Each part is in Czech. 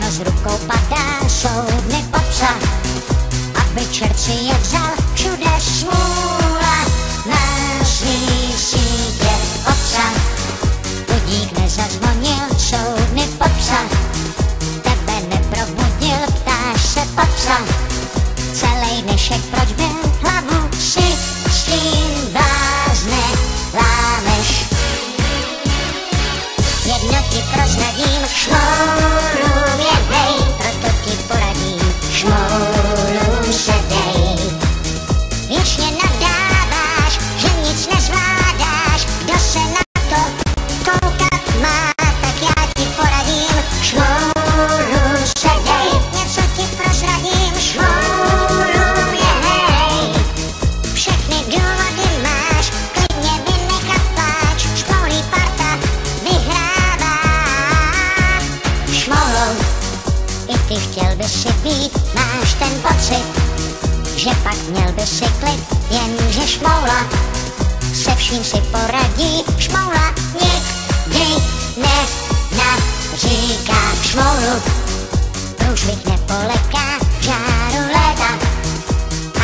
všechno z rukou padá, jsou dny popsa, aby čert si je vzal, všude smůla, na svý sítě popsa. Budík nezazvonil, jsou dny popsa, tebe neprobudil, ptáš se popsa. Celej dnešek proč byl, hlavu si s tím blázne lámeš. Jedno ti prozradím, šmoulům je hej, proto ti poradím, šmoulům se dej. Věčně nadáváš, že nic nezvládáš, kdo se na to koukat má, tak já ti poradím, šmoulům se dej. Něco ti prozradím, šmoulům je hej, všechny důvody máš, klidně vynechat pláč, šmoulí parta vyhrává. Šmoulou i ty chtěl by si být, máš ten pocit, že pak měl by si klid, jenže šmoula se vším si poradí, šmoula nikdy nenaříká. Šmoulu průšvih nepoleká žáru léta,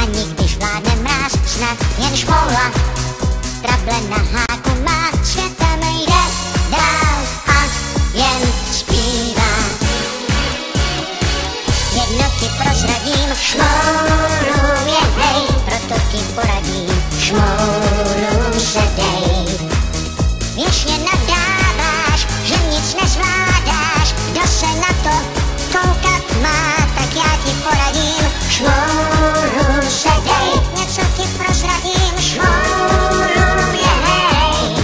ani když vládne mráz, snad jen šmoula trable na háku má, světem jde dál a jen zpívá. Jedno ti prozradím, šmoulům je hej, proto ti poradím, šmoulům se dej. Věčně nadáváš, že nic nezvládáš, kdo se na to koukat má, tak já ti poradím, šmoulům se dej. Něco ti prozradím, šmoulům je hej,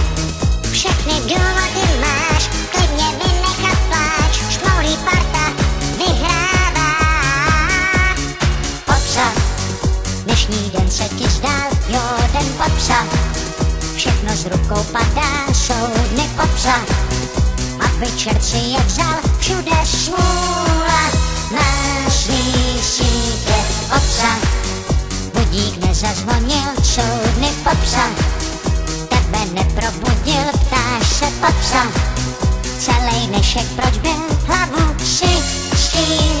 všechny důvody máš, klidně vynechat pláč, šmoulí parta vyhrává. Popsa, dnešní den se ti zdál, jo, den popsa, všechno z rukou padá, jsou dny popsa, aby čert si je vzal, všude smůla, na svý sítě popsa. Budík nezazvonil, jsou dny popsa, tebe neprobudil, ptáš se popsa. Celej dnešek proč byl, hlavu si s tím